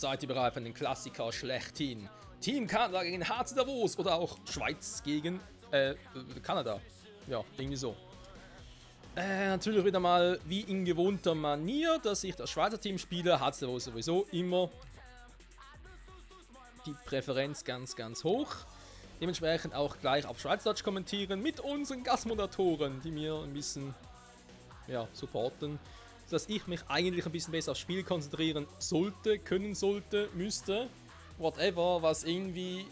Seid ihr bereit für den Klassiker schlechthin? Team Kanada gegen HC Davos oder auch Schweiz gegen Kanada. Ja, irgendwie so. Natürlich wieder mal wie in gewohnter Manier, dass ich das Schweizer Team spiele. HC Davos sowieso immer die Präferenz ganz, ganz hoch. Dementsprechend auch gleich auf Schweizerdeutsch kommentieren mit unseren Gastmoderatoren, die mir ein bisschen supporten. Dass ich mich eigentlich ein bisschen besser aufs Spiel konzentrieren sollte, können sollte, müsste. Whatever, was irgendwie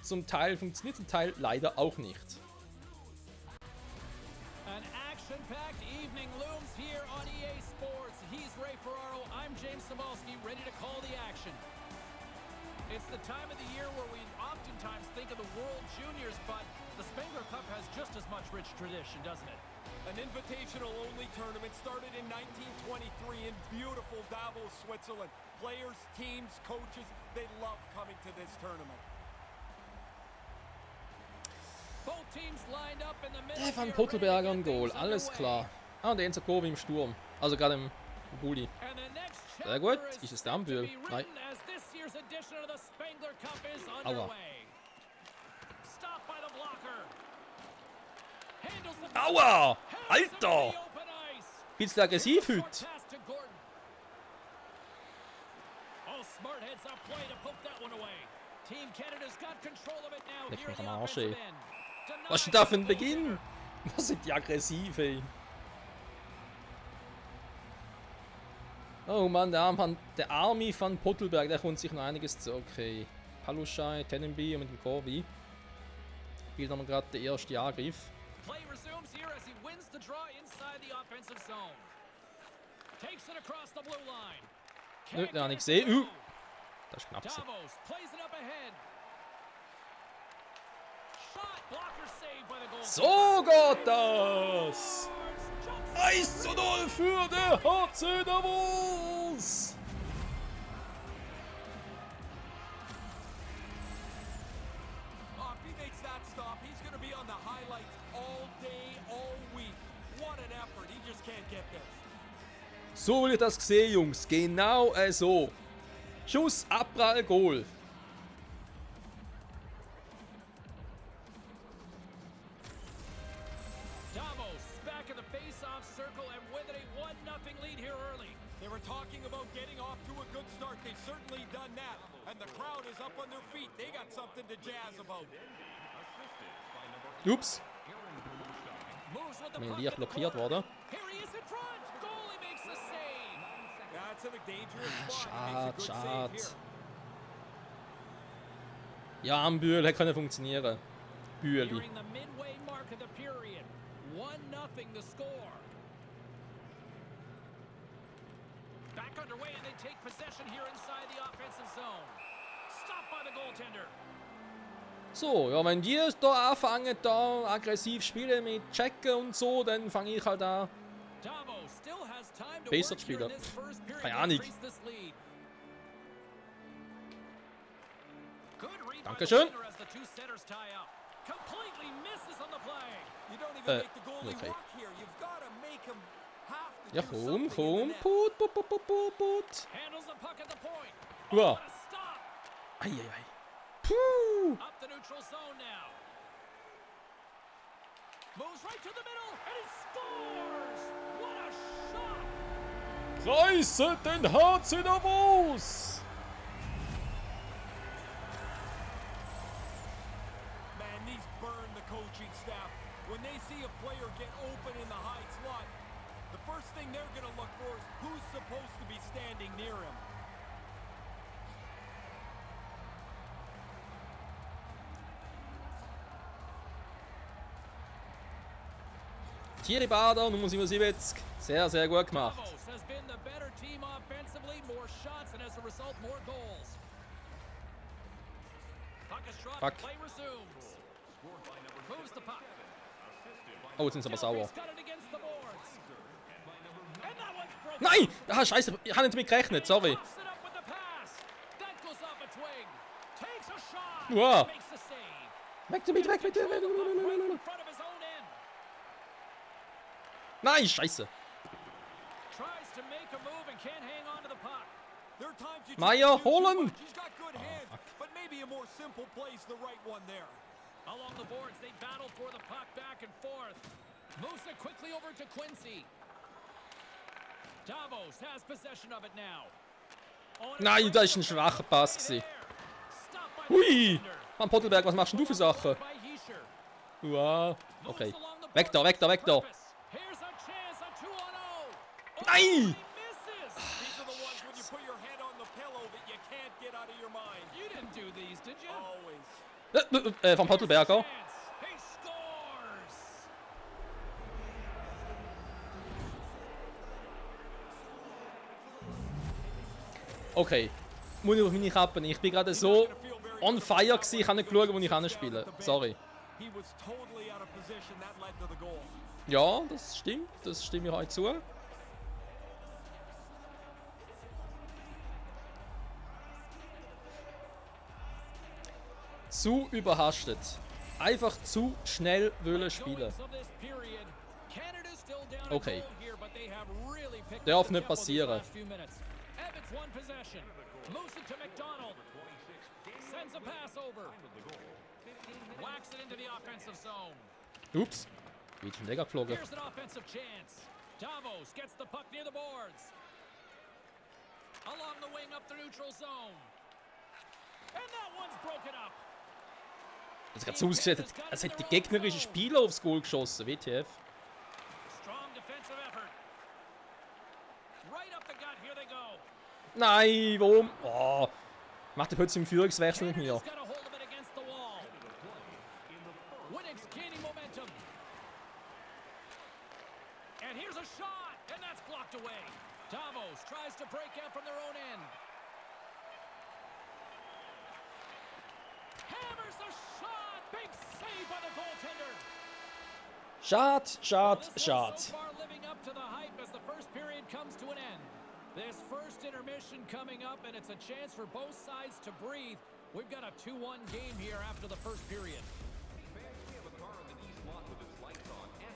zum Teil funktioniert, zum Teil leider auch nicht. An action-packed evening looms here on EA Sports. He's Ray Ferraro, I'm James Cybulski, ready to call the action. It's the time of the year where we oftentimes think of the World Juniors, but the Spengler Cup has just as much rich tradition, doesn't it? An invitational-only tournament started in 1923 in beautiful Davos, Switzerland. Players, teams, coaches, they love coming to this tournament. Both teams lined up in the middle. Stefan Pottelberger im Goal, alles klar. Ah, und der Enzo Kurve im Sturm. Also gerade im Bulli. Sehr gut. Ist es der Ambühl? Nein. Aua. Aua! Alter! Bisschen aggressiv heute. Leck mich am Arsch, ey. Was ist denn da für ein Beginn? Was sind die aggressiv, ey? Oh Mann, der Army von Pottelberg, der kommt sich noch einiges zu. Okay. Paluschai, Tenenby und mit dem Corby. Spielt nochmal gerade der erste Angriff. Nö, gar nicht gesehen. Das ist knapp. So geht das! 1:0 für der HC Davos! Oh, if he makes that stop, he's going to be on the highlights all day, all week. What an effort. He just can't get this. So will ich das sehen, Jungs. Genau so. Schuss, Abprall, Goal. Back in the face-off circle and with it a 1-0 lead here early. They were talking about getting off to a good start. They've certainly done that. And the crowd is up on their feet. They got something to jazz about. Ups. Mein Licht blockiert worden. Schade. Ja, am Bühl hätte können funktionieren. Bühli. 1-0 the score. Back underway and they take possession here inside the offensive zone. Stopped by the goaltender. So, ja, wenn die da anfangen, da aggressiv spielen mit Checken und so, dann fange ich halt an, besser zu spielen. Keine Ahnung. Dankeschön. Okay. Ja, komm. Put. Uah. Eieiei. Puh. Reiße den HC Davos! Man, these burn the coaching staff. When they see a player get open in the high slot, the first thing they're going to look for is who's supposed to be standing near him. Thierry Bader, Nummer 77. Sehr, sehr gut gemacht. Fuck. Oh, jetzt sind sie aber sauer. Nein! Ah, scheiße, ich habe nicht damit gerechnet, sorry. Wow. Weg damit, weg mit dir. Nein, scheiße. Their time Meier, holen! He's got good hands, but maybe a more simple play's the right one there. Along the boards, they battle for the puck back and forth. Moves it quickly over to Quincy. Davos has possession of it now. Nein, das war ein schwacher Pass gewesen. Hui! Mann, Pottelberg, was machst denn du für Sachen? Wow. Okay. Weg da, weg da, weg da. Nein! These are the ones when you put your head on the pillow that you can't get out of your mind. You didn't do these, did you? Always. Vom Pottelberger. He scores! Okay. Muss ich auf meine Kappe nehmen. Ich bin gerade so on fire gewesen, ich kann nicht schauen, wo ich hinspielen kann. Sorry. He was totally out of position. That led to the goal. Ja, das stimmt. Das stimme ich euch zu. Zu überhastet. Einfach zu schnell wollen spielen. Okay. Darf nicht passieren. Ups. Wie ist denn der geflogen? Here's an offensive chance. Davos gets the puck near the boards. Along the wing up the neutral zone. And that one's broken up. Das hat so ausgesehen, als hätte der gegnerische Spieler aufs Goal geschossen. WTF. Strong defensive effort. Right up the gut, here they go. Nein, warum? Oh. Macht er plötzlich im Führungswechsel mit mir. Canada's got a hold of it against the wall. Winnick's gaining momentum. And here's a shot, and that's blocked away. Davos tries to break out from their own end. Hammers a shot! Big save by the goaltender. Schade, schade, This one's schade. so far living up to the hype as the first period comes to an end. This first intermission coming up, and it's a chance for both sides to breathe. We've got a 2-1 game here after the first period.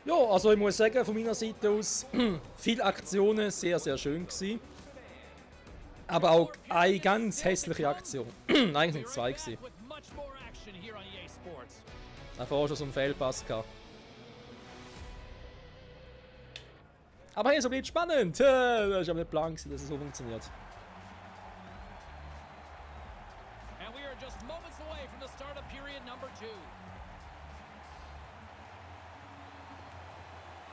Ja, also ich muss sagen, von meiner Seite aus, viele Aktionen, sehr, sehr schön gewesen. Aber auch eine ganz hässliche Aktion. Eigentlich sind es zwei gewesen. With much more action here on EA Sports. Davor schon so einen Fehlpass gehabt. Aber hey, so bleibt spannend. Das war aber nicht Plan, dass es so funktioniert. And we are just moments away from the start of period number 2.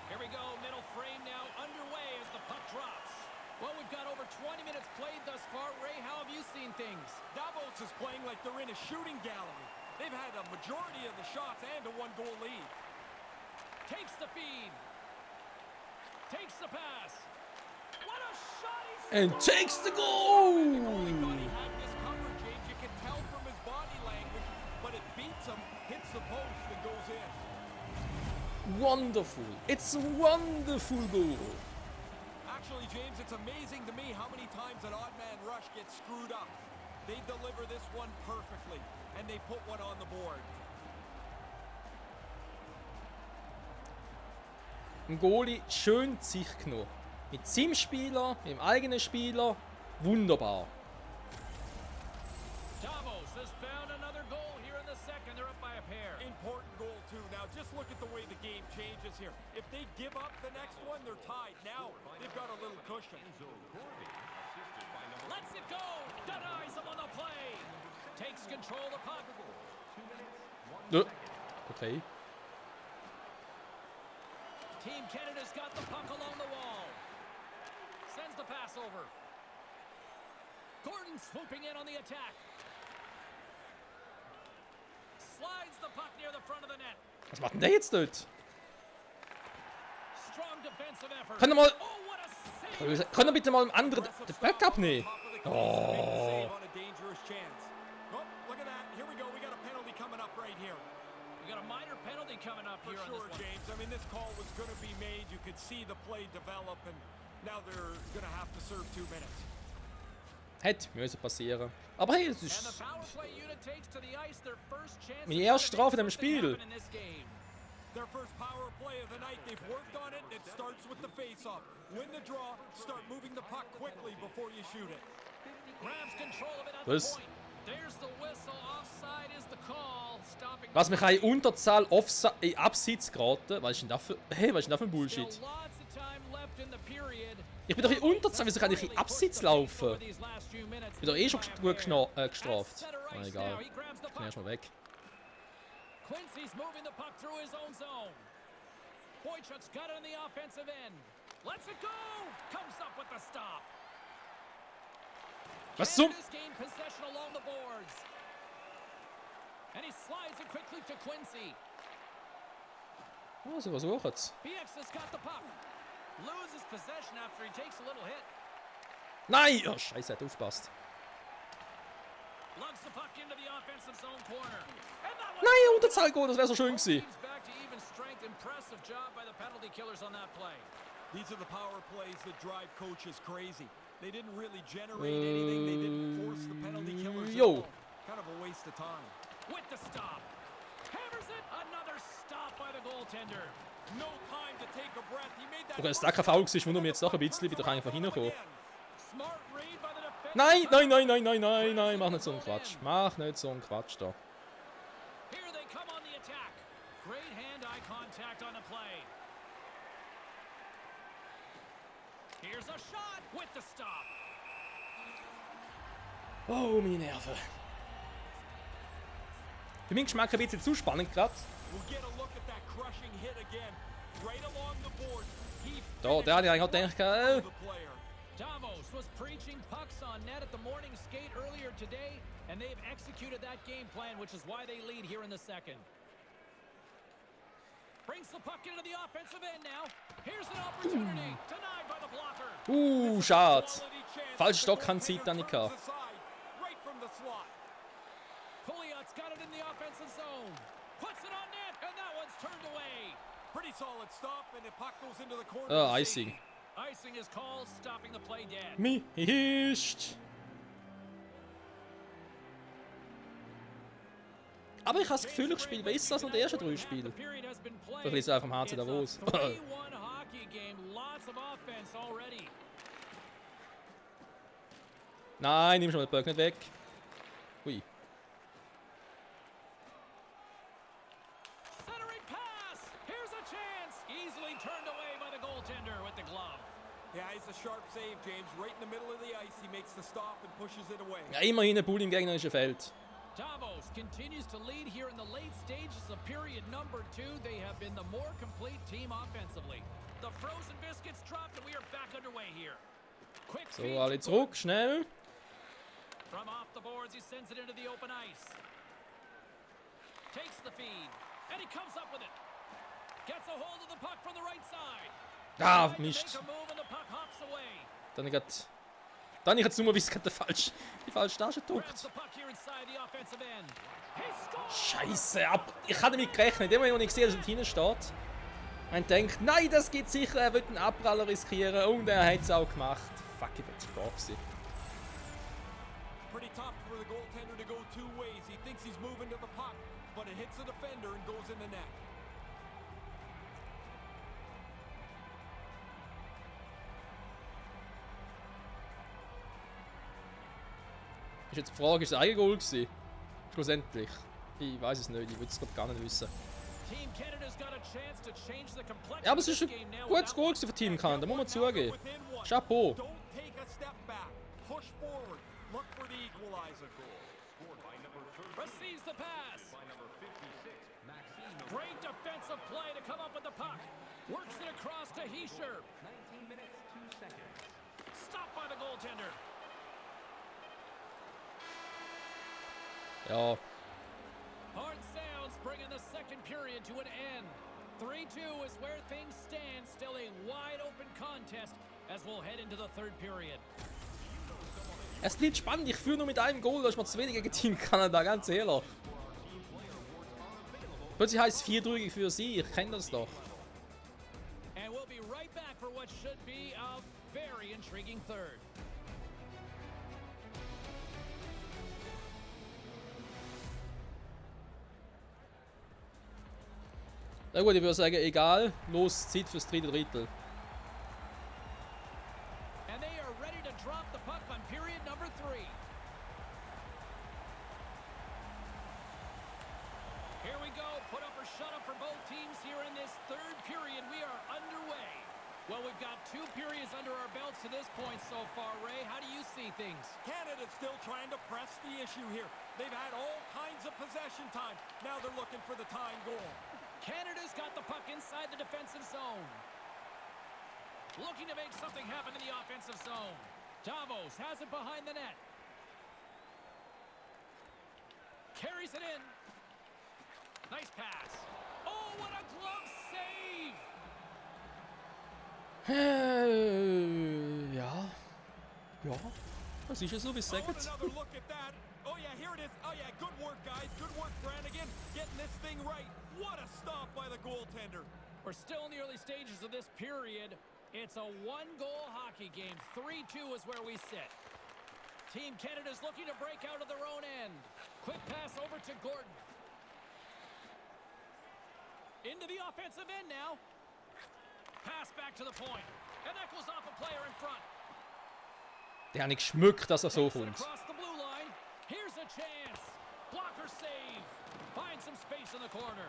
Here we go, middle frame now underway as the puck drops. Well, we've got over 20 minutes played thus far. Ray, how have you seen things? Davos is playing like they're in a shooting gallery. They've had a majority of the shots and a one-goal lead. Takes the feed. Takes the pass. What a shot he's And takes the goal! He thought he had this covered, James. You can tell from his body language, but it beats him, hits the post, and goes in. Wonderful. It's a wonderful goal. Actually, James, it's amazing to me how many times an odd man rush gets screwed up. They deliver this one perfectly, and they put one on the board. Ein Goalie schön sich genommen. Mit seinem Spieler, mit dem eigenen Spieler. Wunderbar. Davos has found another goal here in the second. They're up by a pair. Important goal, too. Now, just look at the way the game changes here. If they give up the next one, they're tied. Now, they've got a little cushion. Lets it go. Denies him on the play. Takes control of the puck. Okay. Team Canada's got the puck along the wall. Sends the pass over. Gordon swooping in on the attack. Slides the puck near the front of the net. Was macht denn der jetzt dort? Strong defensive effort. Kann er mal. Oh, what a save. Kann er bitte mal einen anderen den Backup nehmen? Top of the crease, make the save on a dangerous chance. Oh, look at that. Here we go. We got a penalty coming up right here. We got a minor penalty coming up For here on sure, this one. James. I mean, this call was going to be made. You could see the play develop, and now they're going to have to serve 2 minutes. Hätte müssen passieren. Aber hey, es And the ist power play unit takes to the ice their first chance. meine to erste make Strafe in dem something Spiel. happen in this game. Their first power play of the night. They've worked on it. It starts with the face-off. Win the draw. Start moving the puck quickly before you shoot it. Grabs Was? Was mich in Unterzahl in Abseits geraten? Was ist denn das für... Hey, was ist denn das für ein Bullshit? Ich bin doch in Unterzahl, wieso kann ich in Abseits laufen? Ich bin doch eh schon gut gestraft. Ah, egal. Ich bin erstmal weg. Quincy's moving the puck through his own zone. Boychuk's got it on the offensive end. Lets it go! Comes up with the stop. Was zum... Canada's gained possession along the boards. And he slides it quickly to Quincy. Oh, sie versuchen's. BX has got the puck. Loses possession after he takes a little hit. Nein! Oh, Scheiße, hat aufgepasst. Lugs the puck into the offensive zone corner. And that one Nein, Unterzahl-Goal, das wäre so schön gewesen. teams back to even strength. Impressive job by the penalty killers on that play. These are the power plays that drive coaches crazy. They didn't really generate anything. They didn't force the penalty killers at Yo. all. Kind of a waste of time. With the stop. Hammers it. Another stop by the goaltender. No time to take a breath. He made that. Okay, dass das kein Foul war, wundert mich jetzt noch ein bisschen. Ich bin doch einfach reingekommen. Smart read by the defense. Nein, nein, nein, nein, nein, nein, nein, mach nicht so einen Quatsch. Mach nicht so einen Quatsch da. Here they come on the attack. Great hand-eye contact on the play. Here's a shot with the stop. Oh, meine Nerven. Für meinen Geschmack ein bisschen zu spannend gerade. We'll get a look at that crushing hit again. Right along the board. He Da, der hatte ich eigentlich auch gedacht, the player. Davos was preaching pucks on net at the morning skate earlier today, and they've executed that game plan, which is why they lead here in the second. Brings the puck into the offensive end now. Here's an opportunity. Denied by the blocker. Schade. Quality chance. Falsch The Stock kann goaltender Zeit, Annika. turns aside, right from the slot. Pouliot's got it in the offensive zone. Puts it on net, and that one's turned away. Pretty solid stop, and the puck goes into the corner. Ah, of Icing. safety. Icing is called, stopping the play dead. Mist. Aber ich habe das Gefühl, ich spiele besser als noch die ersten 3 Spiele. Vielleicht ist es einfach am HC Davos. Nein, nimm schon den Böck nicht weg. Hui. Centering pass. Here's a chance. Easily turned away by the goaltender with the glove. Yeah, it's a sharp save, James. Right in the middle of the ice, he makes the stop and pushes it away. Ja, immerhin ein Bull im gegnerischen Feld. Davos continues to lead here in the late stages of period number 2. They have been the more complete team offensively. The frozen biscuits dropped and we are back underway here. Quick So, feed alle to zurück, schnell. From off the boards, he sends it into the open ice. Takes the feed, and he comes up with it. Gets a hold of the puck from the right side. Ah, Tried to Mist. make a move and the puck hops away. Dann ich jetzt nur, wie es gerade die falsche Tasche Grabs drückt. the puck here inside the offensive end. He scores! Scheiße, ich habe damit gerechnet. Immer wenn ich sehe, dass er hinten steht. Man denkt, nein, das geht sicher, er will einen Abpraller riskieren. Und er hat es auch gemacht. Fuck, ich bin zu spät gewesen. Pretty tough for the goaltender to go two ways. He thinks he's moving to the puck, but it hits the defender and goes in the net. Ist jetzt die Frage, ist es ein Eigengoal gewesen? Schlussendlich. Ich weiß es nicht, ich würde es gerade gar nicht wissen. Team Canada's got a chance to change the complexion Ja, aber of es ist this ein game now gutes without Goal gewesen für Team Kanada, muss man zugeben. Chapeau. Don't take a step back. Push forward. Look for the equalizer goal. receives the pass. Great defensive play to come up with the puck. Works it across to Heischer. 19 minutes, 2 seconds. Stopped by the goaltender. Ja, Hard sounds bringing the second period to an end. 3-2 is where things stand. Still a wide open contest as we'll head into the third period. es bleibt spannend. Ich führe nur mit einem Goal, da ist mir zu wenig gegen Team Kanada, ganz ehrlich. Plötzlich heisst es 4-3 für sie, ich kenne das doch. And we'll be right back for what should be a very intriguing third. Na gut, ich würde sagen, egal. Los, Zeit fürs dritte Drittel. And they are ready to drop the puck on period number 3. teams here in this third period. We are underway. Well, we've got 2 periods under our belts to this point so far, Ray. How do you see things? Canada's still trying to press the issue here. They've had all kinds of possession time. Now they're looking for the tying goal. Canada's got the puck inside the defensive zone. Looking to make something happen in the offensive zone. Davos has it behind the net. Carries it in. Nice pass. Oh, what a glove save! Ja. Ja. Das ist ja so, wie es Oh, sagt. and another look at that. Oh, yeah, here it is. Oh, yeah, good work, guys. Good work, Brannigan. Getting this thing right. What a stop by the goaltender. We're still in the early stages of this period. It's a 1-goal hockey game. 3-2 is where we sit. Team Canada's looking to break out of their own end. Quick pass over to Gordon. Into the offensive end now. Pass back to the point. And that goes off a player in front. Der hat nicht geschmückt, dass er so Takes it kommt. across the blue line. Here's a chance. Blocker save. Finds some space in the corner.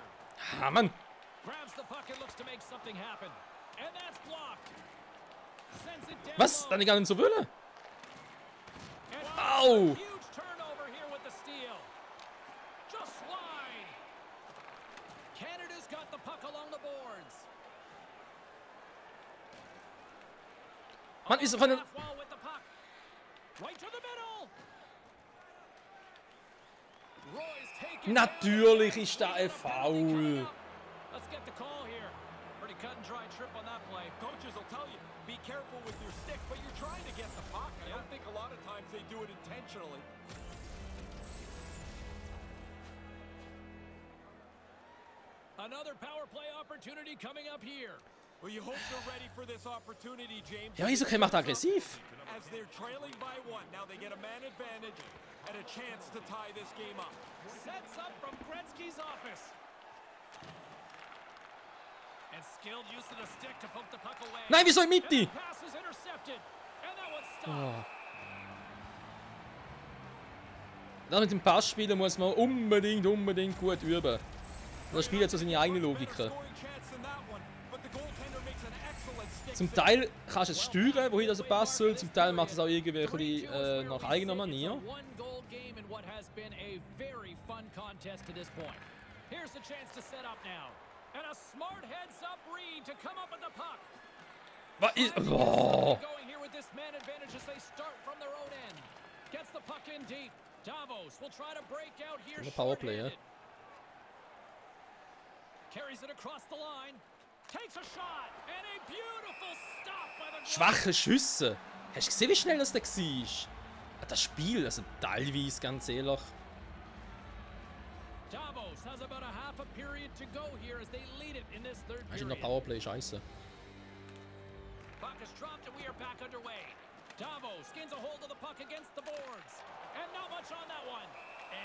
Ah, Mann. Grabs the puck and looks to make something happen. And that's blocked. Sends it down Was? low. Dann gar nicht so wollen? And Au! huge turnover here with the steal. Just wide. Canada's got the puck along the boards. Mann, wieso kann er... Half wall with the puck. Right to the middle. Roy's taking Natürlich ist da ein Foul. Let's get the call here. Pretty cut and dry trip on that play. Coaches will tell you, be careful with your stick, but you're trying to get the puck. I don't think a lot of times they do it intentionally. Another power play opportunity coming up here. Well, you hope they're ready for this opportunity, James. Ja, wieso macht er aggressiv? As they're trailing by 1, now they get a man advantage and a chance to tie this game up. Sets up from Gretzky's office. And skilled use of the stick to poke the puck away. Nein, wieso in And Mitte? the pass is intercepted. And that one's stopped. Das mit dem Passspielen muss man unbedingt gut üben. Das Spiel hat so seine eigene Logik. Zum Teil kannst du es steuern, wohin das Pass soll, zum Teil macht es auch irgendwie ein bisschen, nach eigener Manier. One-goal game in what has been a very fun contest to this point. Here's the chance to set up now. And a smart heads-up read to come up with the puck. Was ist... Oh. Going here with this man advantage as they start from their own end. Gets the puck in deep. Davos will try to break out here. The power play, short-handed. Carries it across the line. Takes a shot. And a beautiful stop by the... Schwache Schüsse. Hast du gesehen, wie schnell das da war? Das Spiel, also teilweise, ganz ehrlich. Davos has about a half a period to go here as they lead it in this third Hast du noch period. Powerplay? Scheiße. Puck is dropped and we are back underway. Davos gains a hold of the puck against the boards. And not much on that one.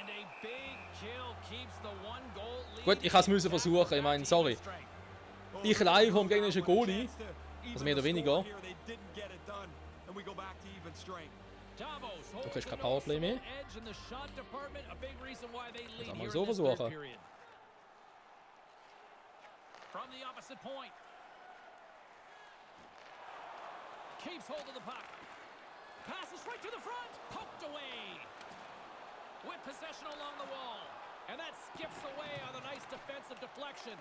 And a big kill keeps the 1-goal lead. Gut, ich musste es versuchen. Ich meine, sorry. Ich allein vom gegnerischen Goalie. Also mehr oder weniger. Du kriegst kein Powerplay mehr. Jetzt mal so versuchen. From the opposite point. Keeps hold of the puck. Passes right to the front. Poked away. With possession along the wall. And that skips away on a nice defensive deflection.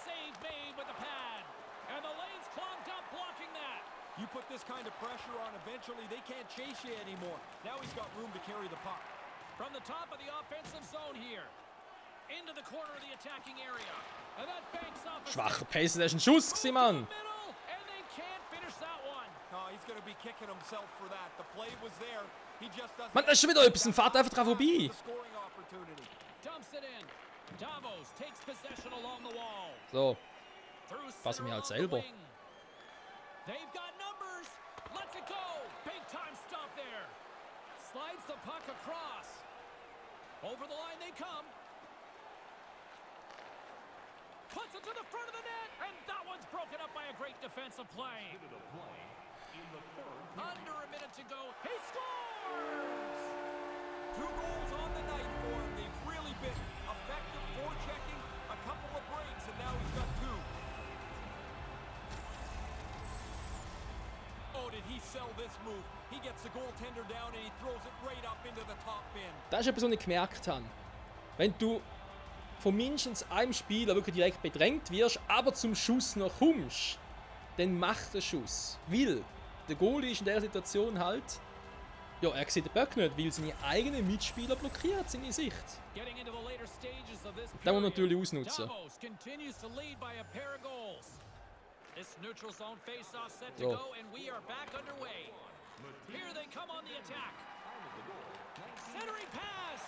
Save made with the pad. And the lane's clogged up blocking that. You put this kind of pressure on, eventually they can't chase you anymore. Now he's got room to carry the puck. From the top of the offensive zone here. Into the corner of the attacking area. And that banks off a Schwacher Pace, das war ein Schuss, gewesen, Mann. middle, and they can't finish that one. Oh, he's going to be kicking himself for that. The play was there. He just doesn't... Mann, das ist schon wieder etwas. Ein Fahrt einfach dran vorbei. The scoring opportunity. Dumps it in. Davos takes possession along the wall. So, Through pass center mir halt along the selber. wing. They've got numbers. Let's it go. Big time stop there. Slides the puck across. Over the line they come. Puts it to the front of the net, and that one's broken up by a great defensive play. Under a minute to go. He scores! 2 goals on the night for him. They've really been effective forechecking, a couple of breaks, and now he's did he sell this move? He gets the goaltender down and he throws it right up into the top bin. Das ist etwas, was ich gemerkt habe. Wenn du von mindestens einem Spieler wirklich direkt bedrängt wirst, aber zum Schuss noch kommst, dann mach den Schuss. Weil der Goalie ist in dieser Situation halt, ja, er sieht den Puck nicht, weil seine eigenen Mitspieler blockiert seine Sicht. Getting into the later stages of this Das muss man period, natürlich ausnutzen. Davos continues to lead by a pair of goals. This neutral zone face-off set to So. go, and we are back underway. Here they come on the attack. Centering pass,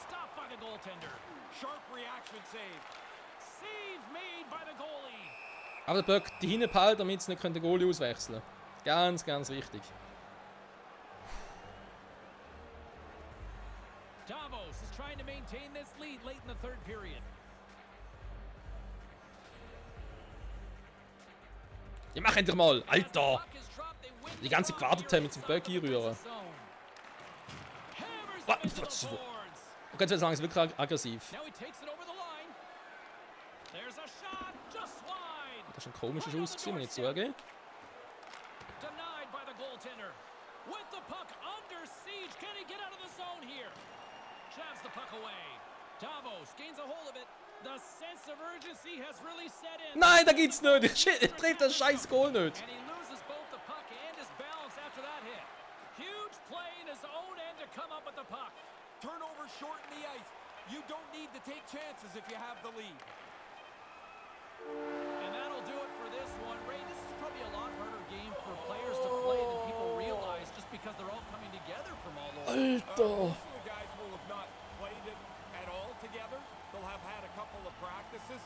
stopped by the goaltender. Sharp reaction save. Save made by the goalie. Aber der Puck dahinten behalten, damit sie nicht den Goalie auswechseln können. Ganz, ganz wichtig. Davos is trying to maintain this lead late in the third period. Ja, mach endlich mal! As the Alter! puck is dropped, they win Die the ganze draw gewartet here haben mit dem Puck inside the einrühren. zone. Hammers Was? them into Was? the boards. Und jetzt wird es langsam wirklich aggressiv. Now he takes it over the line. There's a shot just wide. Das ist ein komischer Schuss, gewesen, muss ich zugeben. Denied by the goaltender. With the puck under siege. Can he get out of the zone here? Jabs the puck away. Davos gains a hold of it. The sense of urgency has really set in. Nein, da geht's nicht! Shit, ich treffe das scheiß Goal nicht! And he loses both the puck and his balance after that hit. Huge play in his own end to come up with the puck. Turnover short in the ice. You don't need to take chances if you have the lead. And that'll do it for this one. Ray, this is probably a lot harder game for players to play than people realize just because they're all coming together from all over. Alter! Most of the guys will have not played it at all together. They'll have had a couple of practices.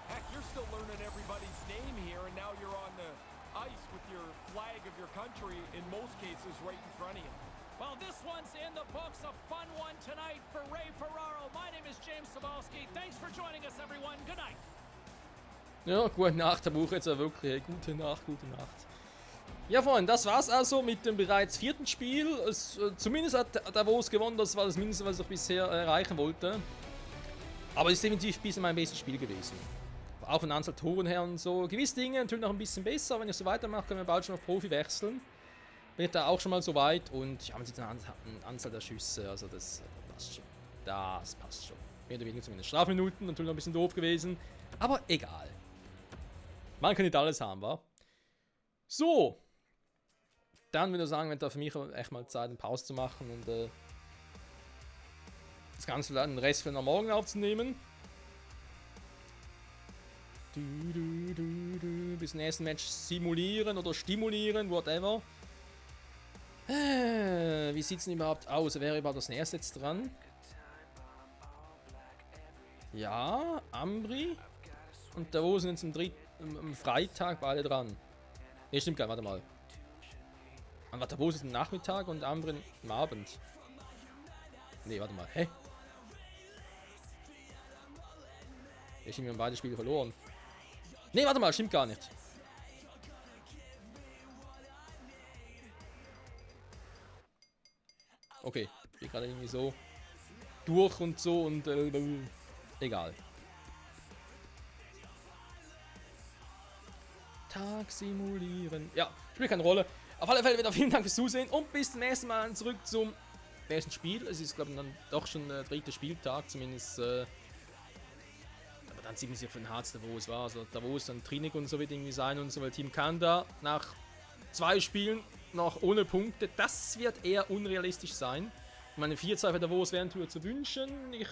Heck, you're still learning everybody's name here, and now you're on the ice with your flag of your country, in most cases, right in front of you. Well, this one's in the books. A fun one tonight for Ray Ferraro. My name is James Sabalski. Thanks for joining us, everyone. Good night. Ja, gute Nacht, da brauche ich jetzt auch wirklich. Hey, gute Nacht, gute Nacht. Ja, Freunde, das war's also mit dem bereits vierten Spiel. Zumindest hat Davos gewonnen, das war das Mindeste, was ich bisher erreichen wollte. Aber es ist definitiv bisher mein bestes Spiel gewesen. Auch von Anzahl Toren her und so. Gewisse Dinge natürlich noch ein bisschen besser. Wenn ich so weitermache, können wir bald schon auf Profi wechseln. Bin ich da auch schon mal so weit. Und ja, man sieht eine Anzahl der Schüsse, also das passt schon. Das passt schon. Mehr oder weniger zumindest. Strafminuten, natürlich noch ein bisschen doof gewesen. Aber egal. Man kann nicht alles haben, wa? So. Dann würde ich sagen, wenn da für mich echt mal Zeit, eine Pause zu machen und das Ganze dann den Rest für den Morgen aufzunehmen. Bis zum nächsten Match simulieren oder stimulieren, whatever. Wie sieht es denn überhaupt aus? Wäre überhaupt das nächste jetzt dran? Ja, Ambri. Und da wo sind jetzt am Freitag beide dran? Ne, stimmt gar nicht, warte mal. Warte, wo ist es am Nachmittag und Ambri am Abend? Ne, warte mal, hä? Ich habe beide Spiele verloren. Ne, warte mal, stimmt gar nicht. Okay, ich bin gerade irgendwie so durch und so und egal. Tag simulieren. Ja, spielt keine Rolle. Auf alle Fälle wieder vielen Dank fürs Zusehen und bis zum nächsten Mal zurück zum nächsten Spiel. Es ist, glaube ich, dann doch schon der dritte Spieltag, zumindest. Aber dann sieht man sich auf den Harz, wo es war. Also Davos, dann Trinik und so wird irgendwie sein und so, weil Team Kanda nach 2 Spielen noch ohne Punkte. Das wird eher unrealistisch sein. Meine 4-2 für Davos wären natürlich zu wünschen. Ich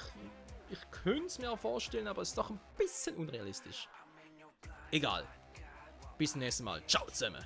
könnte es mir auch vorstellen, aber es ist doch ein bisschen unrealistisch. Egal. Bis zum nächsten Mal. Ciao zusammen.